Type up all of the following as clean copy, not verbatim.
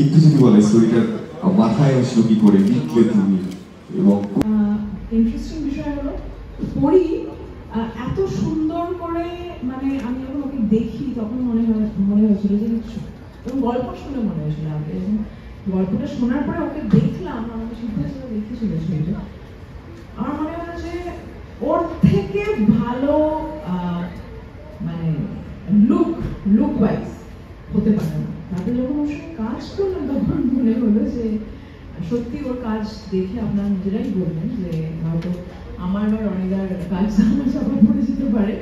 একটু যদি বলে স্টোরিটার মাথায় আসলো কি করে, লিখলে তুমি? এবং ইন্টারেস্টিং বিষয় হলো পড়ি এত সুন্দর করে, মানে আমি যখন ওকে দেখি তখন মনে হয়েছিল যে এবং গল্প শুনে মনে হয়েছিল, এবং গল্পটা শোনার পরে ওকে দেখলাম, আমাকে সিদ্ধান্ত দেখেছিল সেটা আমার মনে হয় যে ওর থেকে ভালো মানে লুক ওয়াইজ হতে পারে না। তাতে যখন ওর সঙ্গে কাজ করলাম তখন মনে হলো যে সত্যি ওর কাজ দেখে আপনারা নিজেরাই বলবেন যে হয়তো আমার বা রনিদার কাজ আমার সবাই পড়ে যেতে পারে।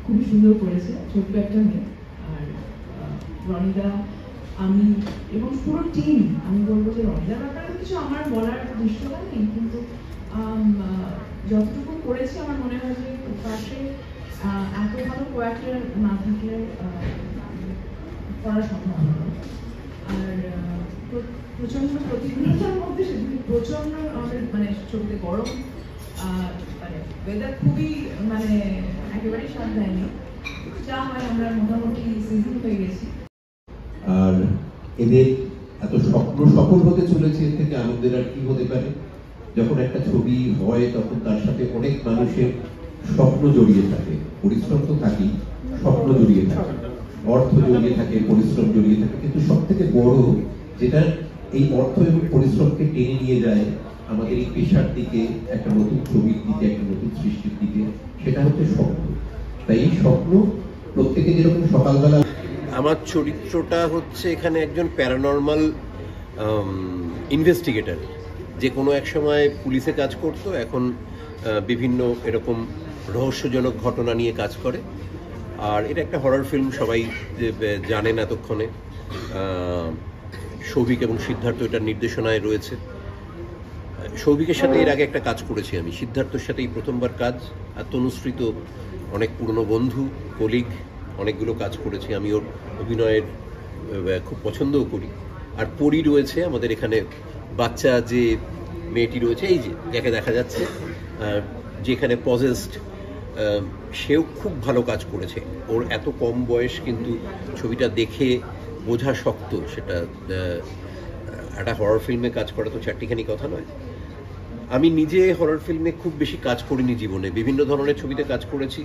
খুবই সুন্দর করেছে, ছোট্ট একটা মেয়ে। আর রনিদা, আমি এবং পুরো টিম, আমি বলবো যে রনিদার ব্যাপারে কিছু আমার বলার দৃশ্যটা নেই, কিন্তু যতটুকু করেছি আমার মনে হয় যে পাশে এত ভালো কোয়াক্টার না থাকলে করা সম্ভব নয়। আর প্রচন্ড প্রতিকূলতার মধ্যে সেদিকে প্রচন্ড আমাদের মানে ছবিতে গরম, মানে ওয়েদার খুবই মানে একেবারেই সাথ দেয়নি, যা হয় আমরা মোটামুটি সিজন হয়ে গেছি। আর এদের এত স্বপ্ন সফল হতে চলেছে, এর থেকে আনন্দের আর কি হতে পারে? যখন একটা ছবি হয় তখন তার সাথে অনেক মানুষের স্বপ্ন জড়িয়ে থাকে, পরিশ্রম তো থাকেই, স্বপ্ন জড়িয়ে থাকে, অর্থ জড়িয়ে থাকে, পরিশ্রম জড়িয়ে থাকে, কিন্তু সব থেকে বড় যেটা এই অর্থ এবং পরিশ্রমকে টেনে নিয়ে যায় আমাদের এই পেশার দিকে, একটা নতুন ছবির দিকে, একটা নতুন সৃষ্টির দিকে, সেটা হচ্ছে স্বপ্ন। তাই এই স্বপ্ন প্রত্যেকে যেরকম সকালবেলা। আমার চরিত্রটা হচ্ছে এখানে একজন প্যারানর্মাল ইনভেস্টিগেটর, যে কোনো এক সময় পুলিশে কাজ করতো, এখন বিভিন্ন এরকম রহস্যজনক ঘটনা নিয়ে কাজ করে। আর এটা একটা হরর ফিল্ম, সবাই জানেন এতক্ষণে। সৌভিক এবং সিদ্ধার্থ এটার নির্দেশনায় রয়েছে। সৌভিকের সাথে এর আগে একটা কাজ করেছি আমি, সিদ্ধার্থর সাথে এই প্রথমবার কাজ। আর তনুশ্রী তো অনেক পুরনো বন্ধু, কলিগ, অনেকগুলো কাজ করেছি। আমি ওর অভিনয়ের খুব পছন্দও করি। আর পরি রয়েছে আমাদের এখানে, বাচ্চা যে মেয়েটি রয়েছে, এই যে যাকে দেখা যাচ্ছে, যেখানে পজেসড, সেও খুব ভালো কাজ করেছে। ওর এত কম বয়স, কিন্তু ছবিটা দেখে বোঝা শক্ত। সেটা একটা হরর ফিল্মে কাজ করা তো চারটিখানি কথা নয়। আমি নিজে হরর ফিল্মে খুব বেশি কাজ করিনি জীবনে, বিভিন্ন ধরনের ছবিতে কাজ করেছি,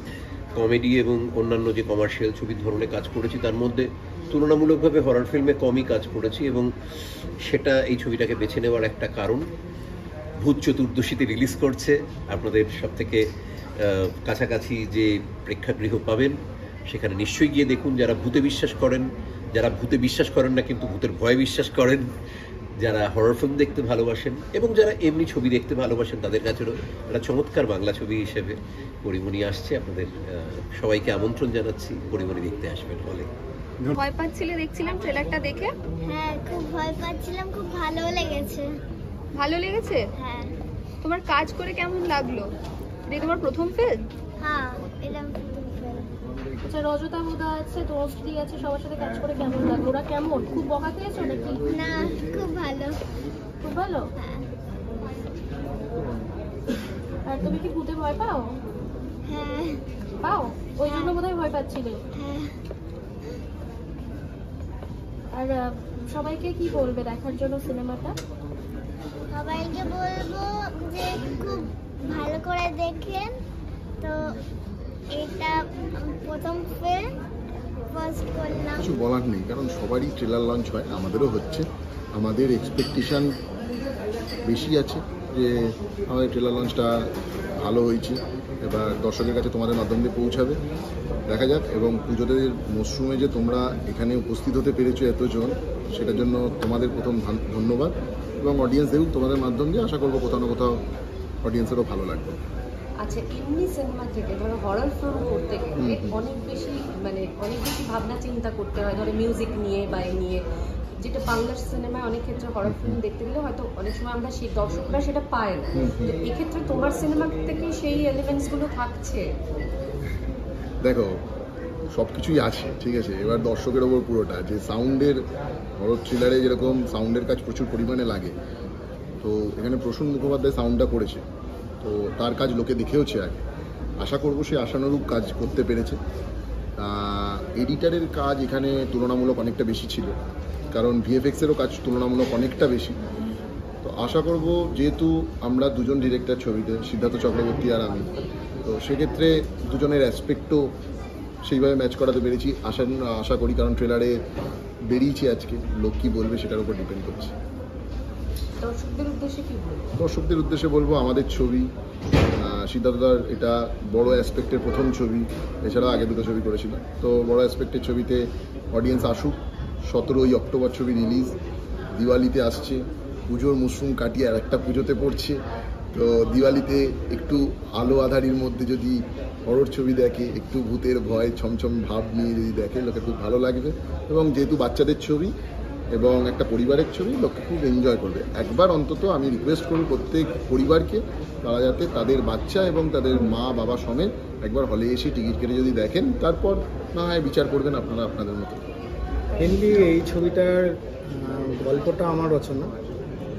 কমেডি এবং অন্যান্য যে কমার্শিয়াল ছবির ধরনের কাজ করেছি, তার মধ্যে তুলনামূলকভাবে হরর ফিল্মে কমই কাজ করেছি, এবং সেটা এই ছবিটাকে বেছে নেওয়ার একটা কারণ। ভূত চতুর্দশীতে রিলিজ করছে, আপনাদের সব থেকে কাছাকাছি যে প্রেক্ষাগৃহ পাবেন সেখানে নিশ্চয়ই গিয়ে দেখুন। যারা ভূতে বিশ্বাস করেন, যারা ভূতে বিশ্বাস করেন না কিন্তু ভূতের ভয়ে বিশ্বাস করেন, যারা হরর ফিল্ম দেখতে ভালোবাসেন এবং যারা এমনি ছবি দেখতে ভালোবাসেন, তাদের কাছেও একটা চমৎকার বাংলা ছবি হিসেবে পরিমণি আসছে। আপনাদের সবাইকে আমন্ত্রণ জানাচ্ছি, পরিমণি দেখতে আসবেন বলে। ভয় পাচ্ছিলে দেখছিলাম ট্রেলারটা দেখে? হ্যাঁ, খুব ভয় পাচ্ছিলাম, খুব ভালো লেগেছে। ভালো লেগেছে? হ্যাঁ। তোমার কাজ করে কেমন লাগলো? এটা তোমার প্রথম ফিল্ম? হ্যাঁ, এটা প্রথম ফিল্ম। আচ্ছা, রজতা বোধা আছে, তনুশ্রী আছে, সবার সাথে কাজ করে কেমন লাগলো? ওরা কেমন? খুব বকা খেয়েছো নাকি? না, খুব ভালো। খুব ভালো? হ্যাঁ। আর তুমি কি ভূতে ভয় পাও? হ্যাঁ। পাও? ওই জন্য বোধহয় ভয় পাচ্ছিলে। হ্যাঁ। আর সবাইকে কি বলবে দেখার জন্য সিনেমাটা? সবাইকে বলবো যে খুব ভালো করে দেখেন। তো এটা প্রথম ফিল্ম, ফার্স্ট করলাম। কিছু বলার নেই, কারণ সবারই ট্রেলার লঞ্চ হয়, আমাদেরও হচ্ছে। আমাদের এক্সপেকটেশন বেশি আছে যে আমাদের ট্রেলার লঞ্চটা ভালো হয়েছে, এবার দর্শকের কাছে তোমাদের মাধ্যম দিয়ে পৌঁছাবে, দেখা যাক। এবং পুজোদের মরশুমে যে তোমরা এখানে উপস্থিত হতে পেরেছো এতজন, সেটার জন্য তোমাদের প্রথম ধন্যবাদ। এবং অডিয়েন্স দেখুক তোমাদের মাধ্যম দিয়ে, আশা করবো কোথাও না কোথাও অডিয়েন্সেরও ভালো লাগবে। আচ্ছা, এমনি সিনেমা থেকে ধরো হরর ফিল্ম করতে গেলে অনেক বেশি ভাবনা চিন্তা করতে হয়, ধরো মিউজিক নিয়ে বা নিয়ে, যেটা বাংলা সিনেমায় অনেক ক্ষেত্রে হরর ফিল্ম দেখতে গেলে হয়তো অনেক সময় আমরা সেই দর্শকরা সেটা পায় না, তো এক্ষেত্রে তোমার সিনেমা থেকে সেই এলিমেন্টসগুলো থাকছে? দেখো, সব কিছুই আছে, ঠিক আছে, এবার দর্শকের ওপর পুরোটা, যে সাউন্ডের হরর থ্রিলারে যেরকম সাউন্ডের কাজ প্রচুর পরিমাণে লাগে, তো এখানে প্রসূন মুখোপাধ্যায় সাউন্ডটা করেছে, তো তার কাজ লোকে দেখেওছে আগে, আশা করবো সে আশানুরূপ কাজ করতে পেরেছে। এডিটারের কাজ এখানে তুলনামূলক অনেকটা বেশি ছিল, কারণ ভিএফএক্সেরও কাজ তুলনামূলক অনেকটা বেশি। তো আশা করব, যেহেতু আমরা দুজন ডিরেক্টর ছবিতে, সিদ্ধার্থ চক্রবর্তী আর আমি, তো সেক্ষেত্রে দুজনের অ্যাসপেক্টও সেইভাবে ম্যাচ করাতে পেরেছি আশা করি, কারণ ট্রেলারে বেরিয়েছি আজকে, লোক কী বলবে সেটার উপর ডিপেন্ড করছে। দর্শকদের উদ্দেশ্যে কি বলবো? দর্শকদের উদ্দেশ্যে বলবো, আমাদের ছবি, সিদ্ধার্থদার এটা বড় অ্যাসপেক্টের প্রথম ছবি, এছাড়া আগে দুটো ছবি করেছিল, তো বড় অ্যাসপেক্টের ছবিতে অডিয়েন্স আসুক। 17ই অক্টোবর ছবি রিলিজ, দিওয়ালিতে আসছে, পুজোর মরশুম কাটিয়ে আর একটা পুজোতে পড়ছে, তো দিওয়ালিতে একটু আলো আধারির মধ্যে যদি হরর ছবি দেখে, একটু ভূতের ভয় ছমছম ভাব নিয়ে যদি দেখে, লোকে খুব ভালো লাগবে। এবং যেহেতু বাচ্চাদের ছবি এবং একটা পরিবারের ছবি, লোকে খুব এনজয় করবে। একবার অন্তত আমি রিকোয়েস্ট করব প্রত্যেক পরিবারকে, তারা যাতে তাদের বাচ্চা এবং তাদের মা বাবা সমেত একবার হলে এসে টিকিট কেটে যদি দেখেন, তারপর না হয় বিচার করবেন আপনারা আপনাদের মতো। মেনলি এই ছবিটার গল্পটা আমার রচনা,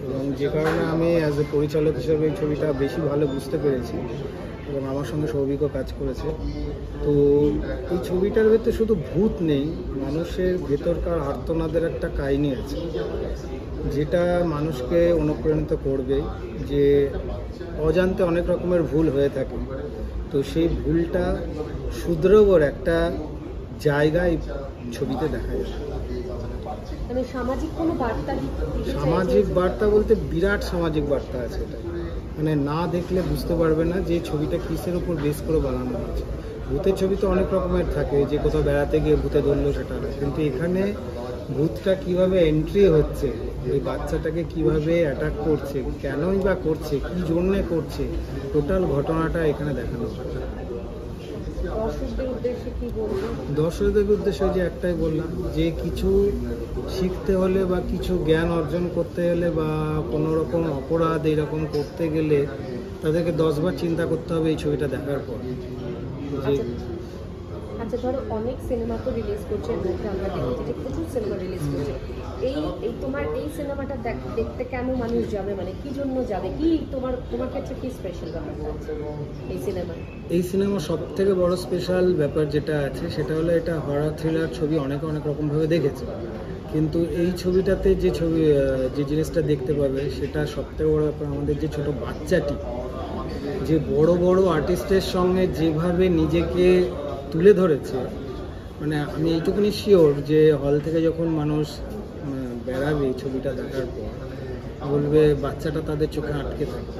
এবং যে কারণে আমি অ্যাজ এ পরিচালক হিসেবে এই ছবিটা বেশি ভালো বুঝতে পেরেছি, এবং আমার সঙ্গে সৌভিকও কাজ করেছে। তো এই ছবিটার ভেতরে শুধু ভূত নেই, মানুষের ভেতরকার আর্তনাদের একটা কাহিনী আছে, যেটা মানুষকে অনুপ্রাণিত করবে যে অজান্তে অনেক রকমের ভুল হয়ে থাকে, তো সেই ভুলটা শুধরোবার একটা জায়গায় ছবিতে দেখা যায়। মানে সামাজিক কোনো বার্তা? সামাজিক বার্তা বলতে বিরাট সামাজিক বার্তা আছে এটা, মানে না দেখলে বুঝতে পারবে না যে ছবিটা কিসের উপর বেস করে বানানো হয়েছে। ভূতের ছবি তো অনেক রকমের থাকে, যে কোথাও বেড়াতে গিয়ে ভূতে ধরলো সেটা না, কিন্তু এখানে ভূতটা কিভাবে এন্ট্রি হচ্ছে, ওই বাচ্চাটাকে কিভাবে অ্যাটাক করছে, কেনই বা করছে, কী জন্যে করছে, টোটাল ঘটনাটা এখানে দেখানো হয়। দর্শকদের উদ্দেশ্যে কি বলবো? দর্শকদের উদ্দেশ্যে যে একটাই বললাম, যে কিছু শিখতে হলে বা কিছু জ্ঞান অর্জন করতে হলে বা কোনো রকম অপরাধ এইরকম করতে গেলে তাদেরকে 10 বার চিন্তা করতে হবে এই ছবিটা দেখার পর। যে আচ্ছা, ধরো অনেক সিনেমা তো রিলিজ করছে, এর মধ্যে আমরা দেখছি যে প্রচুর সিনেমা রিলিজ করছে, এই তোমার এই সিনেমাটা দেখতে কেন মানুষ যাবে, মানে কি জন্য যাবে, কি তোমার কাছে কি স্পেশাল ব্যাপারটা আছে এই সিনেমায়? এই সিনেমার সব থেকে বড় স্পেশাল ব্যাপার যেটা আছে সেটা হলো, এটা হরর থ্রিলার ছবি অনেকে অনেক রকমভাবে দেখেছে, কিন্তু এই ছবিটাতে যে জিনিসটা দেখতে পাবে সেটা সব থেকে বড় ব্যাপার, আমাদের যে ছোট বাচ্চাটি যে বড় বড় আর্টিস্টের সঙ্গে যেভাবে নিজেকে তুলে ধরেছে, মানে আমি এইটুকুনি শিওর যে হল থেকে যখন মানুষ বেরাবে এই ছবিটা দেখার পর, বলবে বাচ্চাটা তাদের চোখে আটকে থাকে।